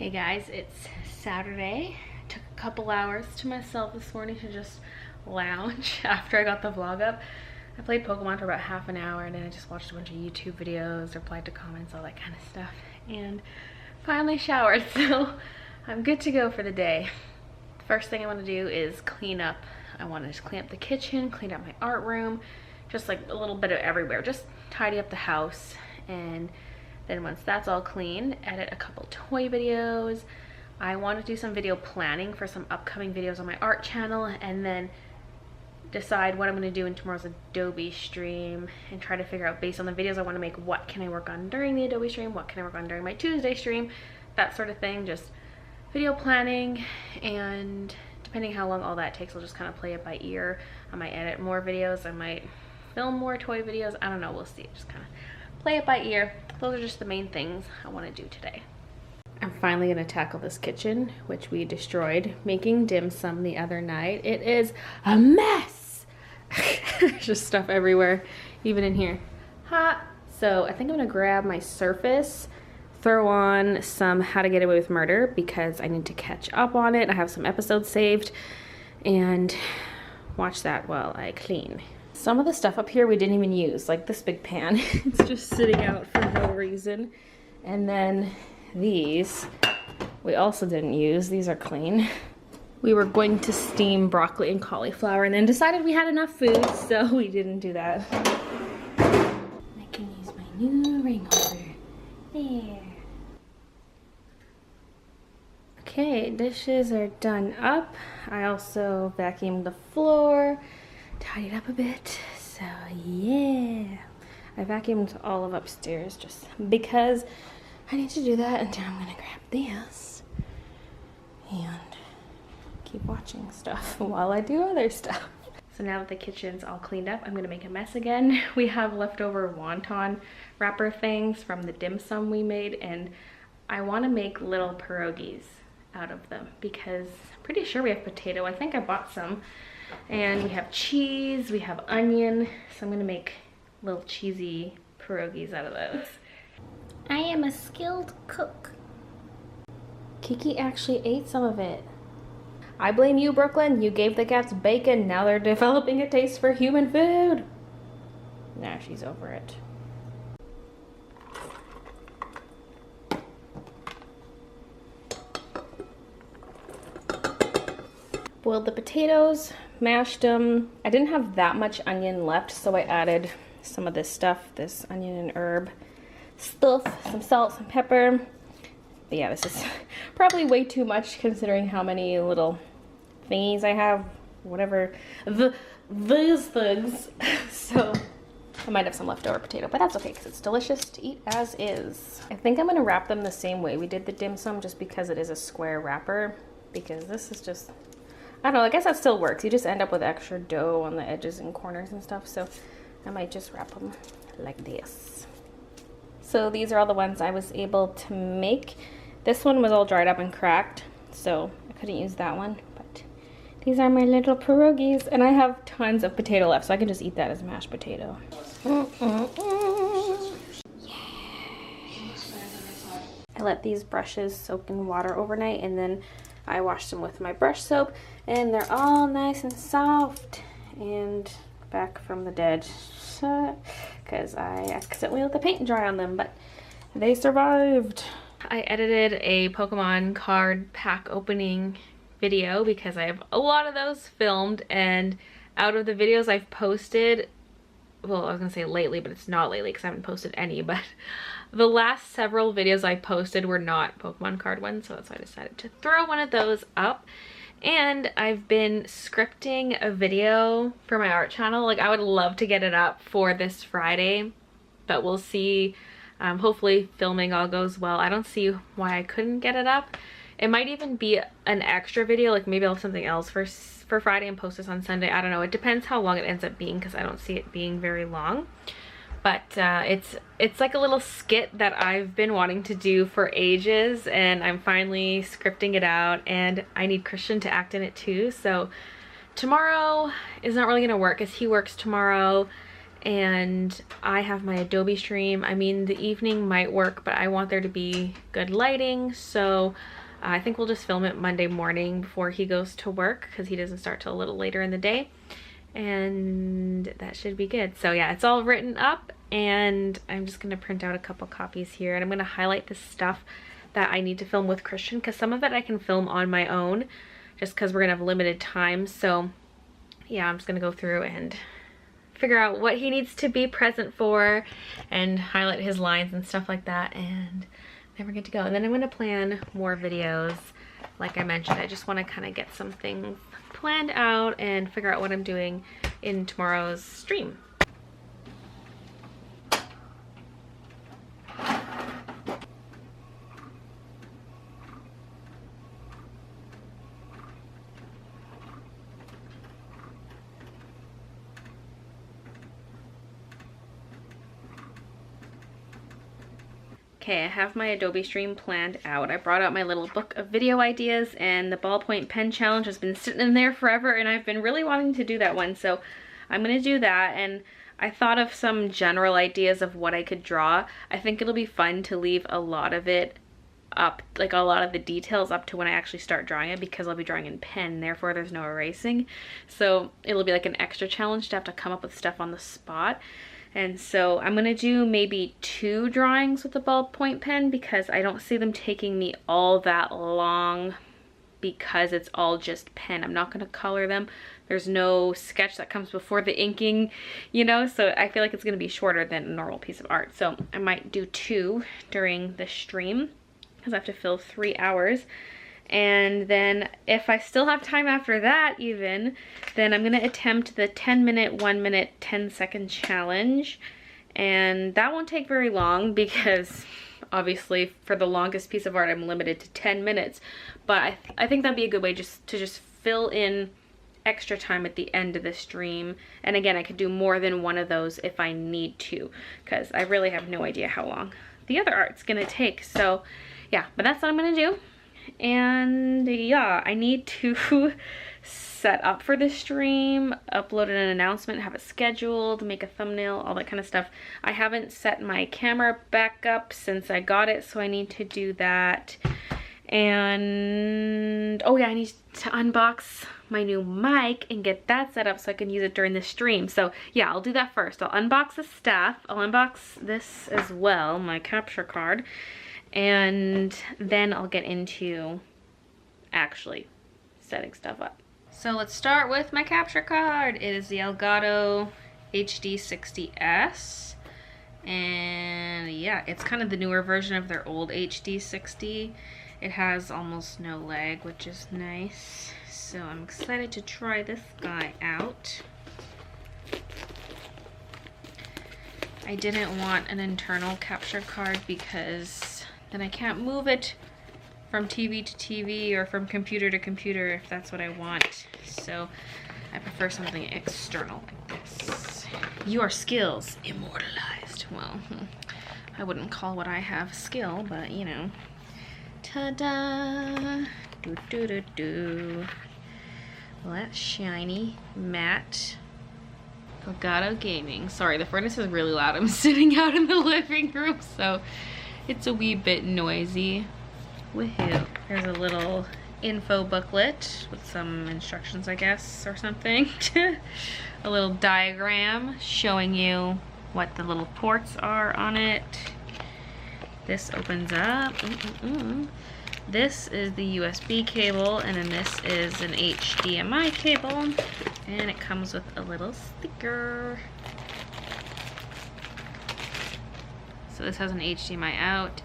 Hey guys, it's Saturday. Took a couple hours to myself this morning to just lounge after I got the vlog up. I played Pokemon for about half an hour and then I just watched a bunch of YouTube videos, replied to comments, all that kind of stuff, and finally showered, so I'm good to go for the day. First thing I want to do is clean up. I want to just clean up the kitchen, clean up my art room, just like a little bit of everywhere, just tidy up the house. And then once that's all clean, edit a couple toy videos. I want to do some video planning for some upcoming videos on my art channel, and then decide what I'm going to do in tomorrow's Adobe stream and try to figure out, based on the videos I want to make, what can I work on during the Adobe stream, what can I work on during my Tuesday stream, that sort of thing. Just video planning, and depending how long all that takes, I'll just kind of play it by ear. I might edit more videos, I might film more toy videos, I don't know, we'll see. Just kind of play it by ear. Those are just the main things I want to do today. I'm finally going to tackle this kitchen, which we destroyed making dim sum the other night. It is a mess. There's just stuff everywhere, even in here. Hot. So I think I'm going to grab my Surface, throw on some How to Get Away with Murder because I need to catch up on it. I have some episodes saved, and watch that while I clean. Some of the stuff up here we didn't even use, like this big pan. It's just sitting out for no reason. And then these we also didn't use. These are clean. We were going to steam broccoli and cauliflower and then decided we had enough food, so we didn't do that. I can use my new ring holder. There. Okay, dishes are done up. I also vacuumed the floor, tidied up a bit, so yeah. I vacuumed all of upstairs just because I need to do that, and then I'm gonna grab this and keep watching stuff while I do other stuff. So now that the kitchen's all cleaned up, I'm gonna make a mess again. We have leftover wonton wrapper things from the dim sum we made, and I wanna make little pierogies out of them because I'm pretty sure we have potato. I think I bought some. And we have cheese, we have onion, so I'm gonna make little cheesy pierogies out of those. I am a skilled cook. Kiki actually ate some of it. I blame you, Brooklyn. You gave the cats bacon, now they're developing a taste for human food. Nah, she's over it. Boiled the potatoes, mashed them. I didn't have that much onion left, so I added some of this stuff, this onion and herb stuff, some salt, some pepper. But yeah, this is probably way too much considering how many little thingies I have, whatever, these things. So I might have some leftover potato, but that's okay because it's delicious to eat as is. I think I'm gonna wrap them the same way we did the dim sum, just because it is a square wrapper, because this is just, I don't know, I guess that still works. You just end up with extra dough on the edges and corners and stuff, so I might just wrap them like this. So these are all the ones I was able to make. This one was all dried up and cracked, so I couldn't use that one, but these are my little pierogies, and I have tons of potato left, so I can just eat that as mashed potato. Yeah. I let these brushes soak in water overnight, and then I washed them with my brush soap, and they're all nice and soft and back from the dead because I accidentally let the paint dry on them, but they survived. I edited a Pokemon card pack opening video because I have a lot of those filmed, and out of the videos I've posted, well, I was gonna say lately, but it's not lately because I haven't posted any, but the last several videos I posted were not Pokemon card ones, so that's why I decided to throw one of those up. And I've been scripting a video for my art channel. Like, I would love to get it up for this Friday, but we'll see. Hopefully filming all goes well. I don't see why I couldn't get it up. It might even be an extra video, like maybe I'll have something else for Friday and post this on Sunday. I don't know. It depends how long it ends up being because I don't see it being very long. But it's like a little skit that I've been wanting to do for ages, and I'm finally scripting it out, and I need Christian to act in it too. So tomorrow is not really gonna work because he works tomorrow, and I have my Adobe stream. I mean, the evening might work, but I want there to be good lighting, so I think we'll just film it Monday morning before he goes to work, because he doesn't start till a little later in the day, and that should be good. So yeah, it's all written up, and I'm just gonna print out a couple copies here, and I'm gonna highlight the stuff that I need to film with Christian, because some of it I can film on my own just because we're gonna have limited time. So yeah, I'm just gonna go through and figure out what he needs to be present for and highlight his lines and stuff like that, and then we're good to go. And then I'm gonna plan more videos. Like I mentioned, I just want to kind of get some things planned out and figure out what I'm doing in tomorrow's stream. Okay, I have my Adobe stream planned out. I brought out my little book of video ideas, and the ballpoint pen challenge has been sitting in there forever, and I've been really wanting to do that one, so I'm gonna do that. And I thought of some general ideas of what I could draw. I think it'll be fun to leave a lot of it up, like a lot of the details up to when I actually start drawing it, because I'll be drawing in pen, therefore there's no erasing. So it'll be like an extra challenge to have to come up with stuff on the spot. And so I'm gonna do maybe 2 drawings with the ballpoint pen, because I don't see them taking me all that long, because it's all just pen. I'm not gonna color them. There's no sketch that comes before the inking, you know, so I feel like it's gonna be shorter than a normal piece of art. So I might do 2 during the stream, because I have to fill 3 hours. And then if I still have time after that even, then I'm gonna attempt the 10-minute, 1-minute, 10-second challenge. And that won't take very long, because obviously for the longest piece of art I'm limited to 10 minutes. But I think that'd be a good way just to fill in extra time at the end of the stream. And again, I could do more than one of those if I need to, because I really have no idea how long the other art's gonna take. So yeah, but that's what I'm gonna do. And yeah, I need to set up for the stream, upload an announcement, have it scheduled, make a thumbnail, all that kind of stuff. I haven't set my camera back up since I got it, so I need to do that. And oh yeah, I need to unbox my new mic and get that set up so I can use it during the stream. So yeah, I'll do that first. I'll unbox the stuff. I'll unbox this as well, my capture card. And then I'll get into actually setting stuff up. So let's start with my capture card. It is the Elgato HD60S. And yeah, it's kind of the newer version of their old HD60. It has almost no lag, which is nice. So I'm excited to try this guy out. I didn't want an internal capture card, because then I can't move it from TV to TV or from computer to computer if that's what I want. So I prefer something external like this. Your skills immortalized. Well, I wouldn't call what I have skill, but you know. Ta-da! Do-do-do-do. Well, that's shiny, matte. Elgato Gaming. Sorry, the furnace is really loud. I'm sitting out in the living room, so it's a wee bit noisy. Woohoo. There's a little info booklet with some instructions, I guess, or something. A little diagram showing you what the little ports are on it. This opens up. This is the USB cable, and then this is an HDMI cable, and it comes with a little sticker. So this has an HDMI out,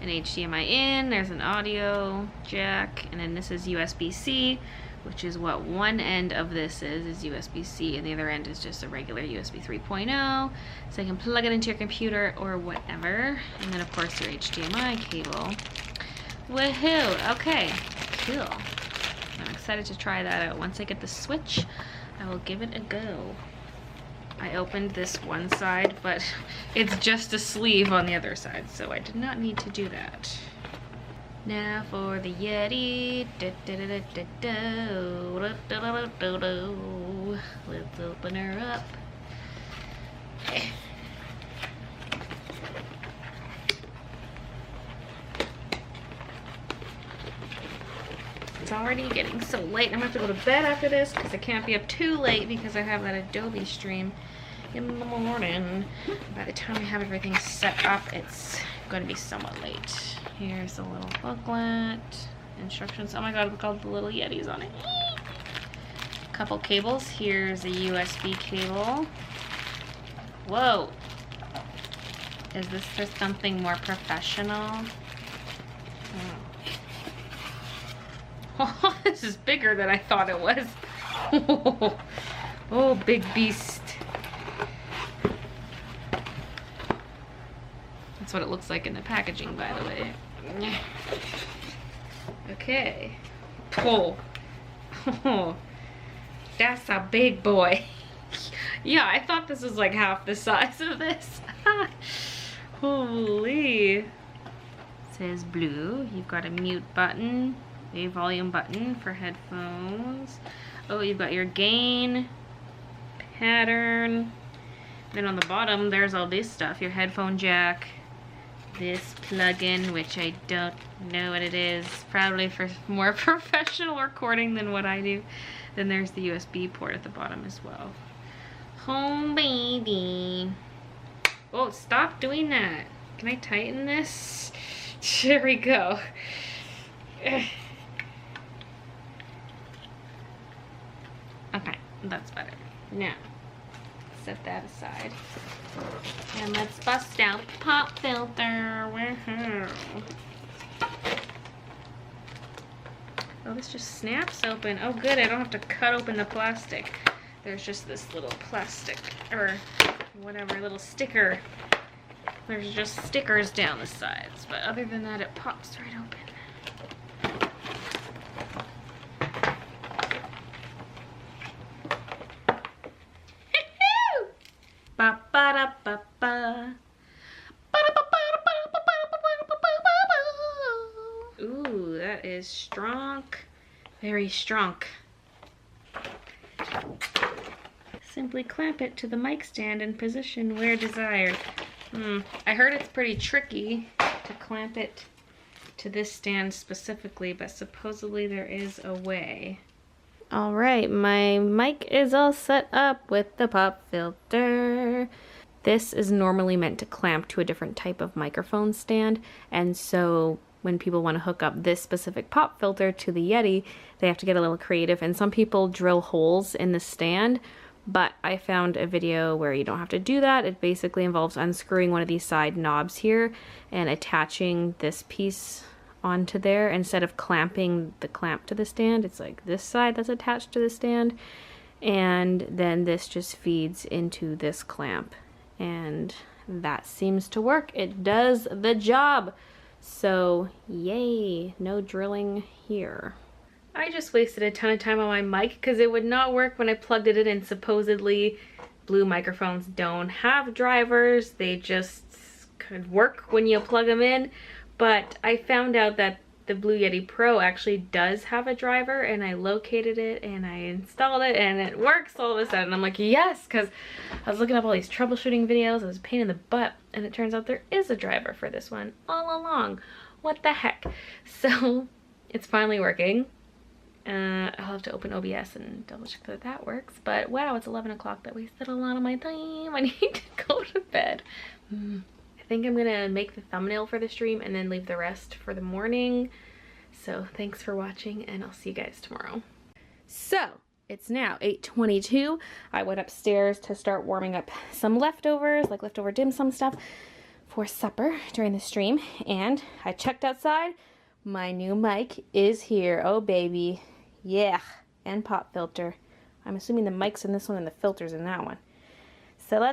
an HDMI in, there's an audio jack, and then this is USB-C, which is what one end of this is USB-C, and the other end is just a regular USB 3.0, so you can plug it into your computer or whatever. And then of course your HDMI cable. Woohoo! Okay, cool. I'm excited to try that out. Once I get the switch, I will give it a go. I opened this one side, but it's just a sleeve on the other side, so I did not need to do that. Now for the Yeti. Let's open her up. It's already getting so late. I'm gonna have to go to bed after this because I can't be up too late because I have that Adobe stream in the morning. By the time I have everything set up, it's going to be somewhat late. Here's a little booklet, instructions. Oh my god, look at all the little Yetis on it. Couple cables. Here's a USB cable. Whoa. Is this for something more professional? Oh, this is bigger than I thought it was. Oh, big beast. That's what it looks like in the packaging, by the way. Okay. Oh. Oh. That's a big boy. Yeah, I thought this was like half the size of this. Holy. It says blue. You've got a mute button, a volume button for headphones. Oh, you've got your gain, pattern. Then on the bottom, there's all this stuff. Your headphone jack, this plug-in, which I don't know what it is. Probably for more professional recording than what I do. Then there's the USB port at the bottom as well. Oh, baby. Oh, stop doing that. Can I tighten this? There we go. Okay, that's better. Now, set that aside. And let's bust out the pop filter. Woohoo. Oh, this just snaps open. Oh, good, I don't have to cut open the plastic. There's just this little plastic, or whatever, little sticker. There's just stickers down the sides, but other than that, it pops right open. Ba ba da ba ba. Ooh, that is strong. Very strong. Simply clamp it to the mic stand and position where desired. I heard it's pretty tricky to clamp it to this stand specifically, but supposedly there is a way. All right, my mic is all set up with the pop filter. This is normally meant to clamp to a different type of microphone stand, and so when people want to hook up this specific pop filter to the Yeti, they have to get a little creative, and some people drill holes in the stand, but I found a video where you don't have to do that. It basically involves unscrewing one of these side knobs here and attaching this piece onto there. Instead of clamping the clamp to the stand, it's like this side that's attached to the stand, and then this just feeds into this clamp, and that seems to work. It does the job. So yay, no drilling here. I just wasted a ton of time on my mic because it would not work when I plugged it in, and supposedly Blue microphones don't have drivers. They just could work when you plug them in. But I found out that the Blue Yeti Pro actually does have a driver, and I located it and I installed it and it works all of a sudden. I'm like, yes, because I was looking up all these troubleshooting videos. It was a pain in the butt, and it turns out there is a driver for this one all along. What the heck? So it's finally working. I'll have to open OBS and double check that that works. But wow, it's 11 o'clock. That wasted a lot of my time. I need to go to bed. I think I'm gonna make the thumbnail for the stream and then leave the rest for the morning. So thanks for watching, and I'll see you guys tomorrow. So it's now 8:22. I went upstairs to start warming up some leftovers, like leftover dim sum stuff for supper during the stream, and I checked outside. My new mic is here. Oh baby, yeah, and pop filter. I'm assuming the mic's in this one and the filter's in that one. So let's